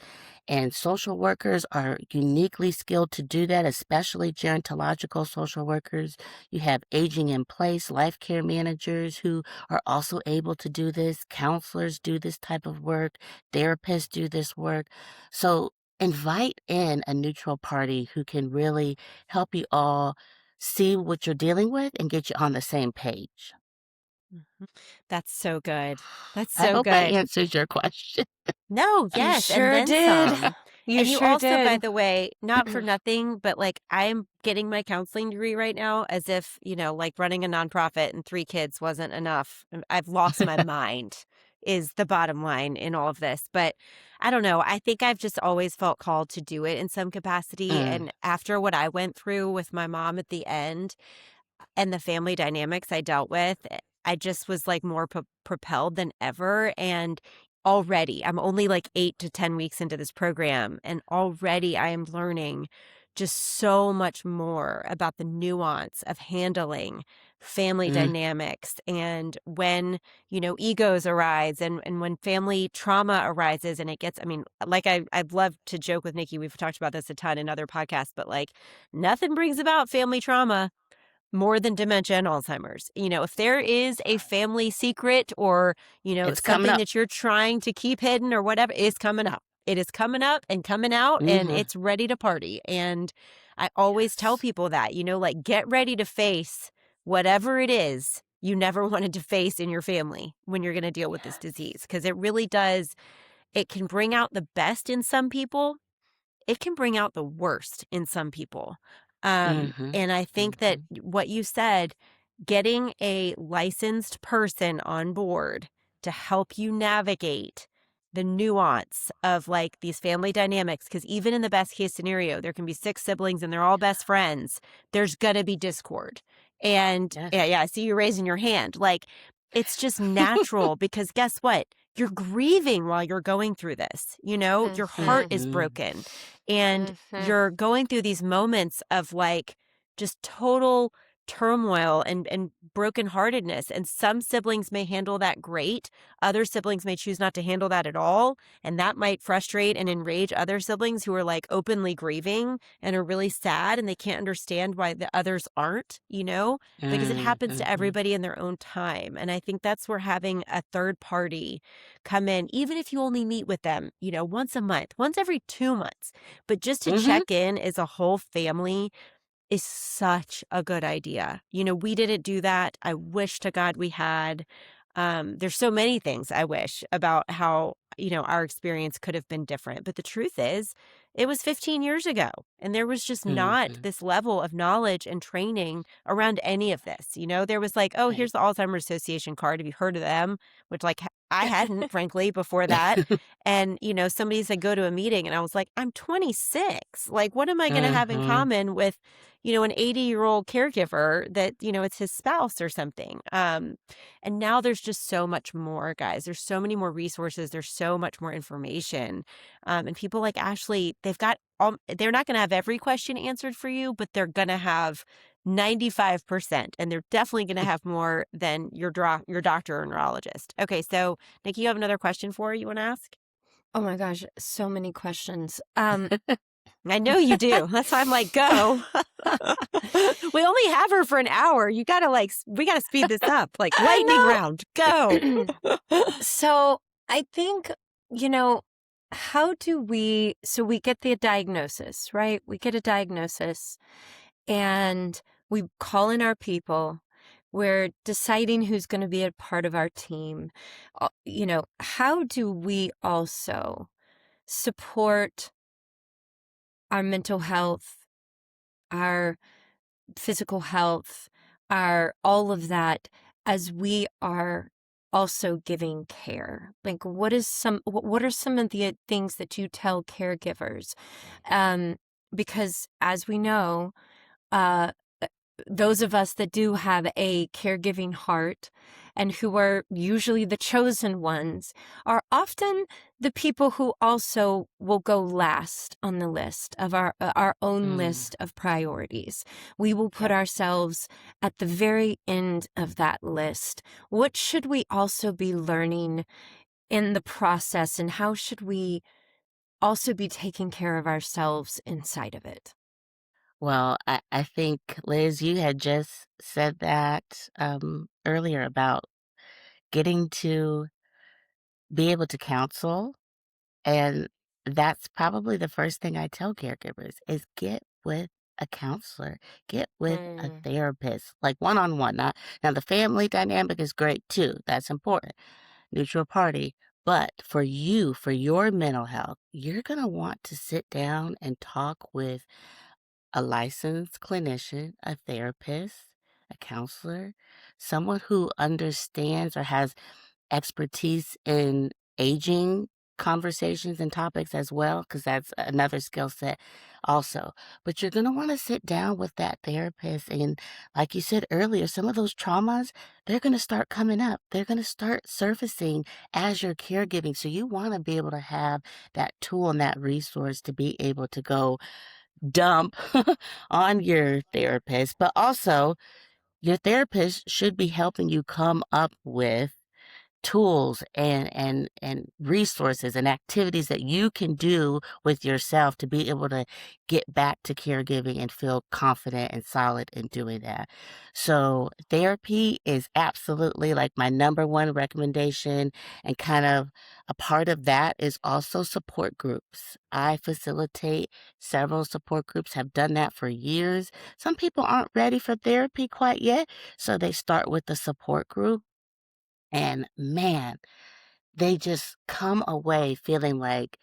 And social workers are uniquely skilled to do that, especially gerontological social workers. You have aging in place, life care managers who are also able to do this. Counselors do this type of work. Therapists do this work. So invite in a neutral party who can really help you all see what you're dealing with and get you on the same page. Mhm. That's so good. That's I so hope that good. answers your question. No, You yes, and sure then did. some. You And you sure also, by did. the way, not for nothing, but like I'm getting my counseling degree right now as if, like running a nonprofit and 3 kids wasn't enough. I've lost my mind, is the bottom line in all of this. But I don't know. I think I've just always felt called to do it in some capacity. Mm, And after what I went through with my mom at the end, and the family dynamics I dealt with, I just was like more propelled than ever. And already, I'm only like 8 to 10 weeks into this program, and already I am learning just so much more about the nuance of handling family mm. dynamics and when egos arise and when family trauma arises and it gets, I mean, like I've loved to joke with Nikki, we've talked about this a ton in other podcasts, but like nothing brings about family trauma more than dementia and Alzheimer's. If there is a family secret or, It's coming something up. that you're trying to keep hidden or whatever, it's coming up. It is coming up and coming out and Mhm. it's ready to party. And I always tell Yes. people that, like get ready to face whatever it is you never wanted to face in your family when you're going to deal with this Yes. disease. Because it really does, it can bring out the best in some people, it can bring out the worst in some people. Mhm. And I think that Mhm. what you said, getting a licensed person on board to help you navigate the nuance of like these family dynamics, because even in the best case scenario, there can be 6 siblings and they're all best friends. There's going to be discord. And yeah, Yes. yeah, I see you raising your hand. Like it's just natural because guess what? You're grieving while you're going through this. Your heart Mhm. is Mhm. broken and Mhm. you're going through these moments of like just total turmoil and brokenheartedness. And some siblings may handle that great. Other siblings may choose not to handle that at all. And that might frustrate and enrage other siblings who are like openly grieving and are really sad and they can't understand why the others aren't, because it happens to Mhm. everybody in their own time. And I think that's where having a third party come in, even if you only meet with them, once a month, once every 2 months, but just to Mhm. check in as a whole family is such a good idea. We didn't do that. I wish to God we had. There's so many things I wish about how, our experience could have been different. But the truth is, it was 15 years ago, and there was just not Mhm. this level of knowledge and training around any of this. There was like, oh, Right. here's the Alzheimer's Association card. Have you heard of them? Which, like, I hadn't, frankly, before that. And, somebody said, go to a meeting. And I was like, I'm 26. Like, what am I going to have in Mhm. common with, an 80-year-old caregiver that, it's his spouse or something? And now there's just so much more, guys. There's so many more resources. There's so much more information. And people like Ashley, they're not going to have every question answered for you, but they're going to have 95%. And they're definitely going to have more than your doctor or neurologist. Okay. So, Nikki, you have another question for her you want to ask? Oh my gosh, so many questions. I know you do. That's why I'm like, go. We only have her for an hour. You gotta we gotta speed this up. Like I lightning know. round, go. So I think, so we get the diagnosis, right? We get a diagnosis and we call in our people. We're deciding who's going to be a part of our team. How do we also support our mental health, our physical health, our all of that as we are also giving care? Like what are some of the things that you tell caregivers? Because as we know, uh those of us that do have a caregiving heart and who are usually the chosen ones are often the people who also will go last on the list of our own Mm, list of priorities. We will put yeah. ourselves at the very end of that list. What should we also be learning in the process, and how should we also be taking care of ourselves inside of it? Well, I think, Liz, you had just said that earlier about getting to be able to counsel. And that's probably the first thing I tell caregivers is get with a counselor, get with a Mm, therapist, like one on one. Now the family dynamic is great too. That's important. Neutral party. But for you, for your mental health, you're going to want to sit down and talk with a licensed clinician, a therapist, a counselor, someone who understands or has expertise in aging conversations and topics as well, because that's another skill set also. But you're going to want to sit down with that therapist. And like you said earlier, some of those traumas, they're going to start coming up. They're going to start surfacing as you're caregiving. So you want to be able to have that tool and that resource to be able to go dump on your therapist. But also, your therapist should be helping you come up with tools and resources and activities that you can do with yourself to be able to get back to caregiving and feel confident and solid in doing that. So therapy is absolutely like my number one recommendation, and kind of a part of that is also support groups. I facilitate several support groups, have done that for years. Some people aren't ready for therapy quite yet, so they start with the support group, and man, they just come away feeling like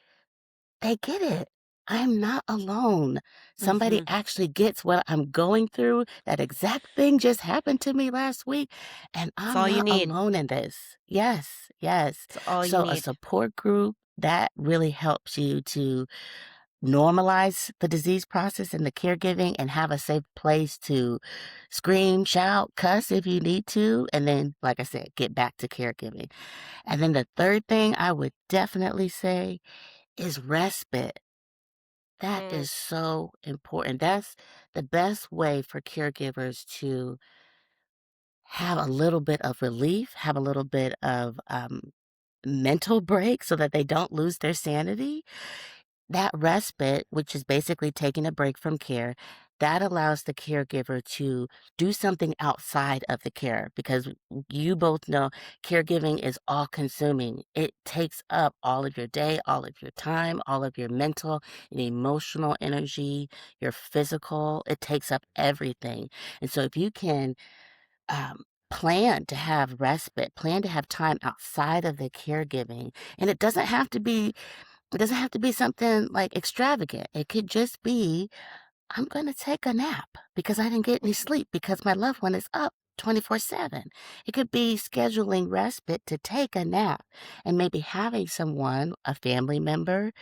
they get it. I'm not alone. Somebody Mhm. actually gets what I'm going through. That exact thing just happened to me last week, and It's I'm all you not need. alone in this. Yes, yes. It's all you So a need. support group that really helps you to normalize the disease process and the caregiving and have a safe place to scream, shout, cuss if you need to, and then, like I said, get back to caregiving. And then the third thing I would definitely say is respite. That mm, is so important. That's the best way for caregivers to have a little bit of relief, have a little bit of mental break so that they don't lose their sanity. That respite, which is basically taking a break from care, that allows the caregiver to do something outside of the care, because you both know caregiving is all consuming. It takes up all of your day, all of your time, all of your mental and emotional energy, your physical. It takes up everything. And so if you can plan to have respite, plan to have time outside of the caregiving. And it doesn't have to be something like extravagant. It could just be I'm gonna take a nap because I didn't get any sleep because my loved one is up 24/7. It could be scheduling respite to take a nap and maybe having someone, a family member,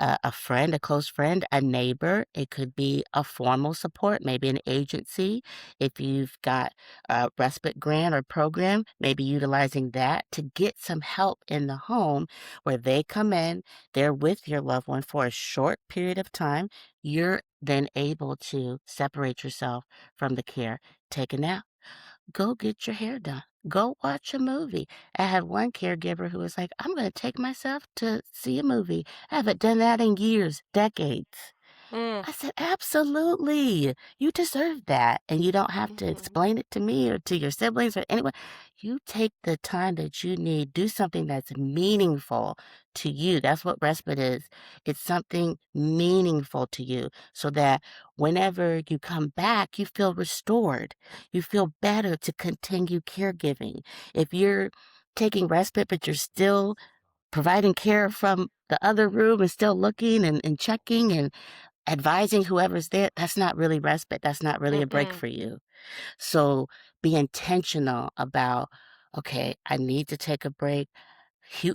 a friend, a close friend, a neighbor. It could be a formal support, maybe an agency. If you've got a respite grant or program, maybe utilizing that to get some help in the home where they come in, they're with your loved one for a short period of time. You're then able to separate yourself from the care. Take a nap. Go get your hair done. Go watch a movie. I had one caregiver who was like, I'm going to take myself to see a movie. I haven't done that in years, decades. Mm, I said, absolutely. You deserve that. And you don't have to mhm, explain it to me or to your siblings or anyone. You take the time that you need, do something that's meaningful to you. That's what respite is. It's something meaningful to you so that whenever you come back, you feel restored. You feel better to continue caregiving. If you're taking respite, but you're still providing care from the other room and still looking and checking and advising whoever's there, that's not really respite. That's not really a break mm-mm. for you. So be intentional about, okay, I need to take a break.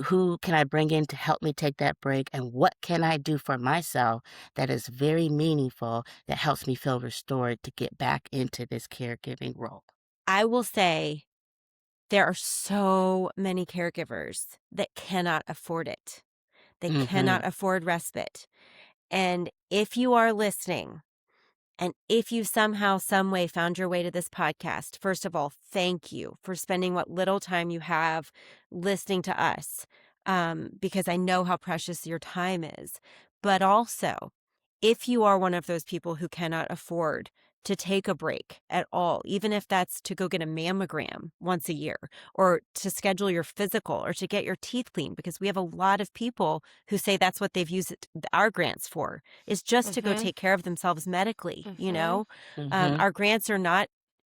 Who can I bring in to help me take that break? And what can I do for myself that is very meaningful, that helps me feel restored to get back into this caregiving role? I will say there are so many caregivers that cannot afford it. They Mm-hmm. cannot afford respite. And if you are listening, and if you somehow, some way found your way to this podcast, first of all, thank you for spending what little time you have listening to us, because I know how precious your time is. But also, if you are one of those people who cannot afford to take a break at all, even if that's to go get a mammogram once a year or to schedule your physical or to get your teeth cleaned, because we have a lot of people who say that's what they've used our grants for, is just to go Mhm, take care of themselves medically, you mhm, know? Mm-hmm. Our grants are not,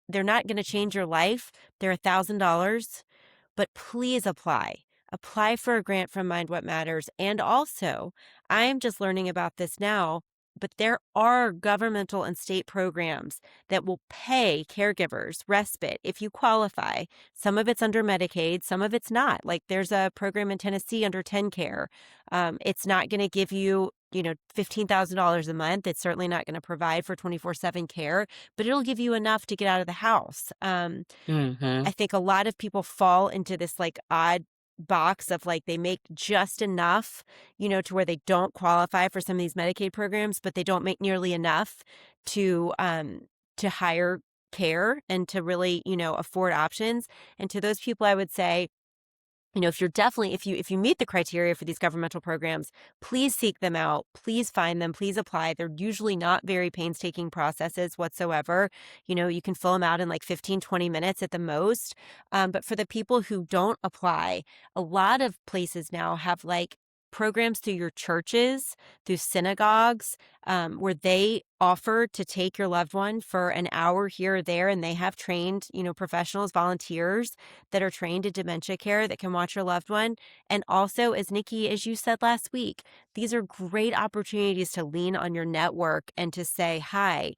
they're not going to change your life. They're $1,000, but please apply. Apply for a grant from Mind What Matters. And also, I am just learning about this now, but there are governmental and state programs that will pay caregivers respite if you qualify. Some of it's under Medicaid, some of it's not. Like there's a program in Tennessee under TennCare. It's not going to give you, $15,000 a month. It's certainly not going to provide for 24/7 care, but it'll give you enough to get out of the house. Mm-hmm. I think a lot of people fall into this like odd box of like they make just enough, to where they don't qualify for some of these Medicaid programs, but they don't make nearly enough to hire care and to really, afford options. And to those people, I would say, if you're definitely if you meet the criteria for these governmental programs, please seek them out, please find them, please apply. They're usually not very painstaking processes whatsoever. You can fill them out in like 15, 20 minutes at the most. But for the people who don't apply, a lot of places now have like programs through your churches, through synagogues, where they offer to take your loved one for an hour here or there, and they have trained, professionals, volunteers that are trained in dementia care that can watch your loved one. And also, as Nikki, as you said last week, these are great opportunities to lean on your network and to say, hi,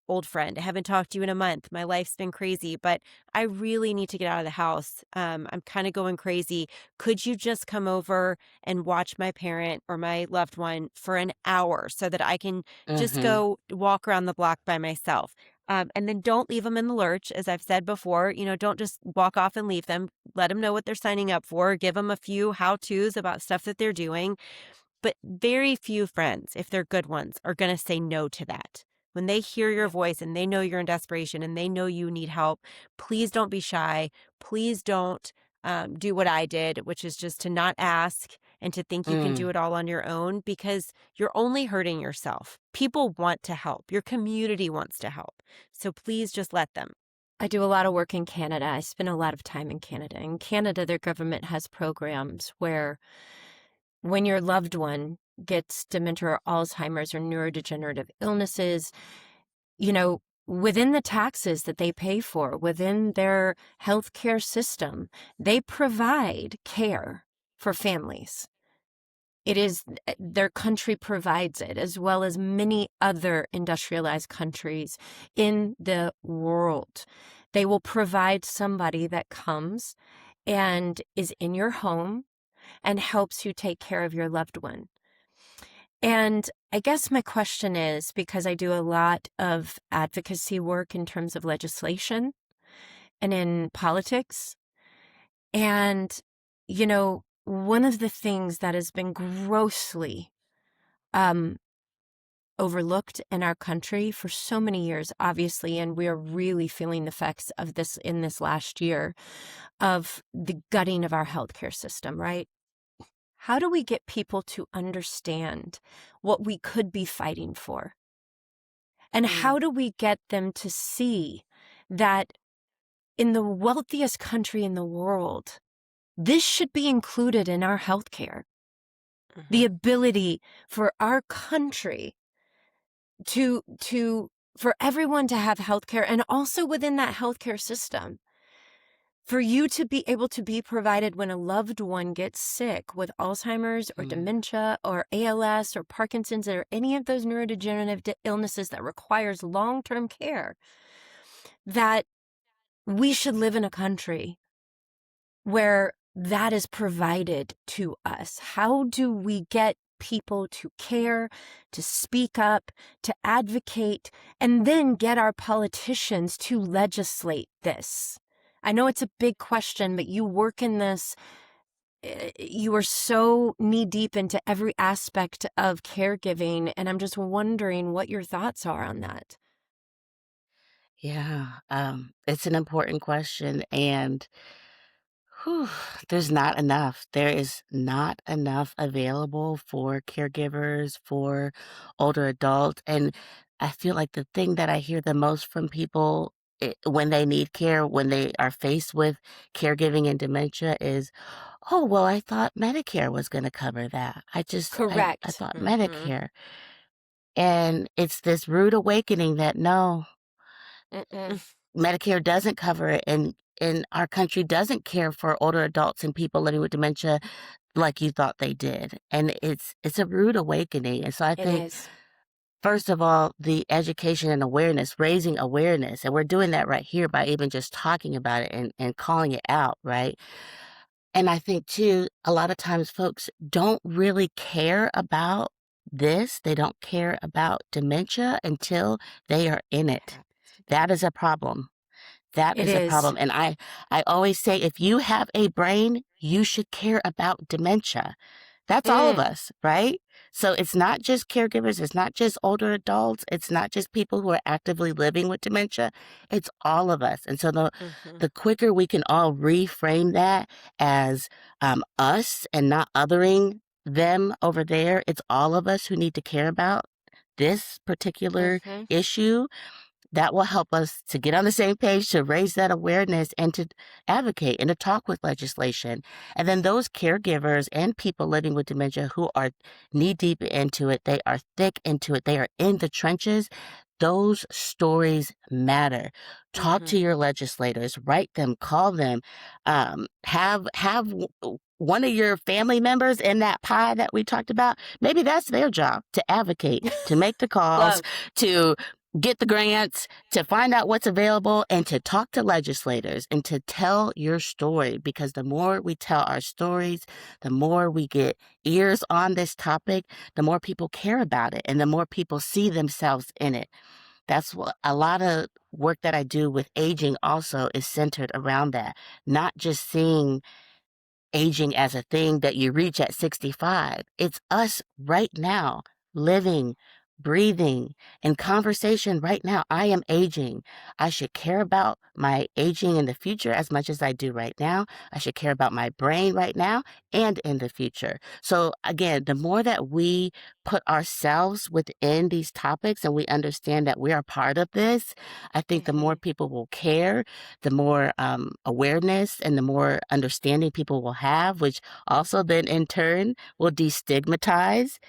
old friend, I haven't talked to you in a month. My life's been crazy, but I really need to get out of the house. I'm kind of going crazy. Could you just come over and watch my parent or my loved one for an hour so that I can just Mm-hmm. go walk around the block by myself? And then don't leave them in the lurch. As I've said before, don't just walk off and leave them. Let them know what they're signing up for. Give them a few how-tos about stuff that they're doing. But very few friends, if they're good ones, are going to say no to that. When they hear your yep, voice and they know you're in desperation and they know you need help, please don't be shy. Please don't do what I did, which is just to not ask and to think you can do Mm. it all on your own, because you're only hurting yourself. People want to help. Your community wants to help. So please just let them. I do a lot of work in Canada. I spend a lot of time in Canada. In Canada, their government has programs where when your loved one gets dementia or Alzheimer's or neurodegenerative illnesses, you know, within the taxes that they pay for, within their healthcare system, they provide care for families. It is their country provides it, as well as many other industrialized countries in the world. They will provide somebody that comes and is in your home and helps you take care of your loved one. And I guess my question is, because I do a lot of advocacy work in terms of legislation and in politics, and, you know, one of the things that has been grossly overlooked in our country for so many years, obviously, and we are really feeling the effects of this in this last year, of the gutting of our healthcare system, right? How do we get people to understand what we could be fighting for? And how do we get them to see that in the wealthiest country in the world, this should be included in our healthcare? The ability for our country for everyone to have healthcare, and also within that healthcare system, for you to be able to be provided when a loved one gets sick with Alzheimer's or dementia or ALS or Parkinson's or any of those neurodegenerative illnesses that requires long-term care, that we should live in a country where that is provided to us. How do we get people to care, to speak up, to advocate, and then get our politicians to legislate this? I know it's a big question, but you work in this. You are so knee deep into every aspect of caregiving, and I'm just wondering what your thoughts are on that. Yeah, it's an important question, and whew, there's not enough. There is not enough available for caregivers, for older adults. And I feel like the thing that I hear the most from people when they need care, when they are faced with caregiving and dementia, is, oh, well, I thought Medicare was going to cover that. I Correct. thought Medicare. And it's this rude awakening that no, Medicare doesn't cover it, and our country doesn't care for older adults and people living with dementia like you thought they did. And it's a rude awakening. And so I It think, is. first of all, the education and awareness, raising awareness, and we're doing that right here by even just talking about it and calling it out, right? And I think too, a lot of times folks don't really care about this. They don't care about dementia until they are in it. That is a problem. That It is a is. problem. And I always say, if you have a brain, you should care about dementia. That's all of us, right? So it's not just caregivers, it's not just older adults, it's not just people who are actively living with dementia, it's all of us. And so the quicker we can all reframe that as us and not othering them over there, it's all of us who need to care about this particular issue. That will help us to get on the same page, to raise that awareness and to advocate and to talk with legislation. And then those caregivers and people living with dementia who are knee deep into it, they are thick into it, they are in the trenches. Those stories matter. Talk to your legislators, write them, call them, one of your family members in that pie that we talked about. Maybe that's their job, to advocate, to make the calls, Love. to get the grants, to find out what's available, and to talk to legislators and to tell your story. Because the more we tell our stories, the more we get ears on this topic, the more people care about it and the more people see themselves in it. That's what a lot of work that I do with aging also is centered around that. Not just seeing aging as a thing that you reach at 65. It's us right now, living, breathing, in conversation right now. I am aging. I should care about my aging in the future as much as I do right now. I should care about my brain right now and in the future. So again, the more that we put ourselves within these topics and we understand that we are part of this, I think the more people will care, the more awareness and the more understanding people will have, which also then in turn will destigmatize.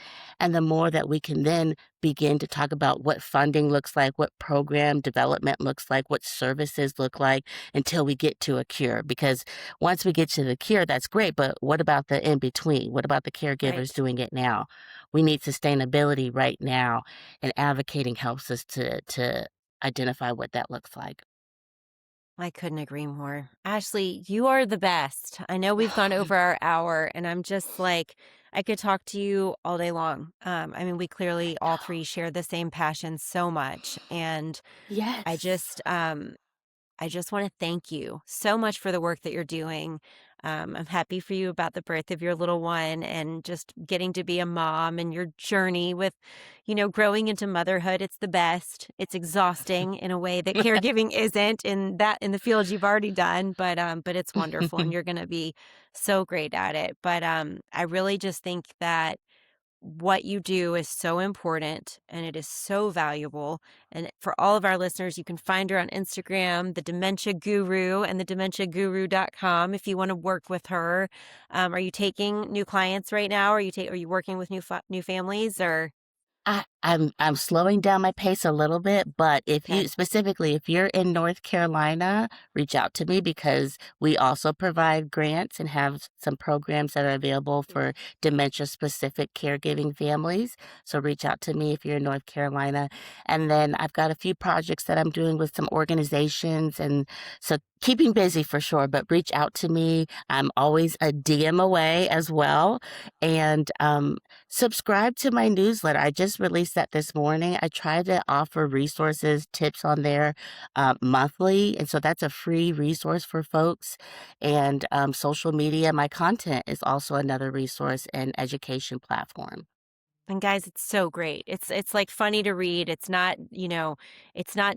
And the more that we can then begin to talk about what funding looks like, what program development looks like, what services look like until we get to a cure. Because once we get to the cure, that's great. But what about the in between? What about the caregivers Right. doing it now? We need sustainability right now, and advocating helps us to identify what that looks like. I couldn't agree more. Ashley, you are the best. I know we've gone over our hour, and I'm just like, I could talk to you all day long. I mean, we clearly all three share the same passion so much. And I Yes. just, I just want to thank you so much for the work that you're doing. I'm happy for you about the birth of your little one and just getting to be a mom and your journey with, growing into motherhood. It's the best. It's exhausting in a way that caregiving isn't in the field you've already done, but it's wonderful and you're going to be so great at it. But I really just think that what you do is so important and it is so valuable. And for all of our listeners, you can find her on Instagram, the Dementia Guru, and thedementiaguru.com if you want to work with her. Are you taking new clients right now? Are you working with new families or I'm slowing down my pace a little bit, but okay? if you're in North Carolina, reach out to me because we also provide grants and have some programs that are available for dementia-specific caregiving families. So reach out to me if you're in North Carolina. And then I've got a few projects that I'm doing with some organizations, and so keeping busy for sure, but reach out to me. I'm always a DM away as well. And subscribe to my newsletter. I just released that this morning. I try to offer resources, tips on there monthly. And so that's a free resource for folks. And social media, my content is also another resource and education platform. And guys, it's so great. It's like funny to read. It's not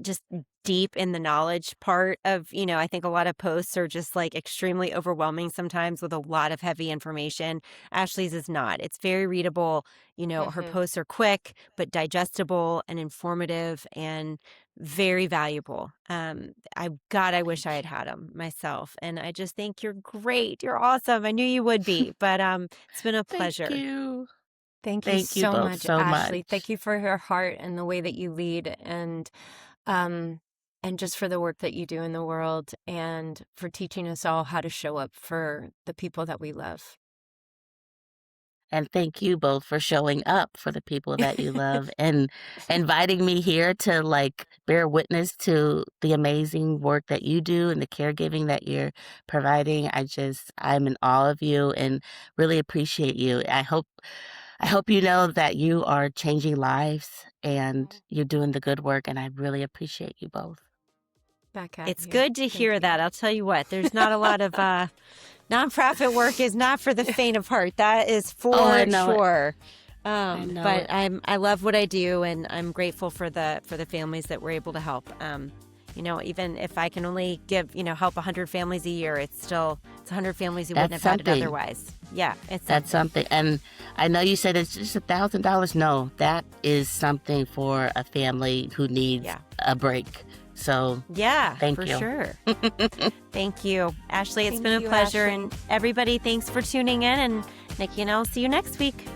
just deep in the knowledge part of, I think a lot of posts are just like extremely overwhelming sometimes with a lot of heavy information. Ashley's is not. It's very readable. Her Mhm. posts are quick but digestible and informative and very valuable. I wish I Thank had you. had them myself. And I just think you're great. You're awesome. I knew you would be, but it's been a Thank pleasure. you. Thank you Thank you so both much, so Ashley. Thank much. you for your heart and the way that you lead um and just for the work that you do in the world and for teaching us all how to show up for the people that we love. And thank you both for showing up for the people that you love and inviting me here to like bear witness to the amazing work that you do and the caregiving that you're providing. I'm in awe of you and really appreciate you. I hope you know that you are changing lives and you're doing the good work, and I really appreciate you both. Back at It's you. good to Thank hear you. that. I'll tell you what, there's not a lot of nonprofit work is not for the faint of heart. That is Oh, I for know it. sure. I know But it. I love what I do and I'm grateful for the families that we're able to help. Even if I can only help 100 families a year, it's 100 families who wouldn't That's have had it something. otherwise. Yeah, it's That's something. something. And I know you said it's just $1,000. No, that is something for a family who needs Yeah. a break. So Yeah, thank for you. sure. Thank you. Ashley, it's Thank been a you, pleasure. Ashley. And everybody, thanks for tuning in. And Nikki and I'll see you next week.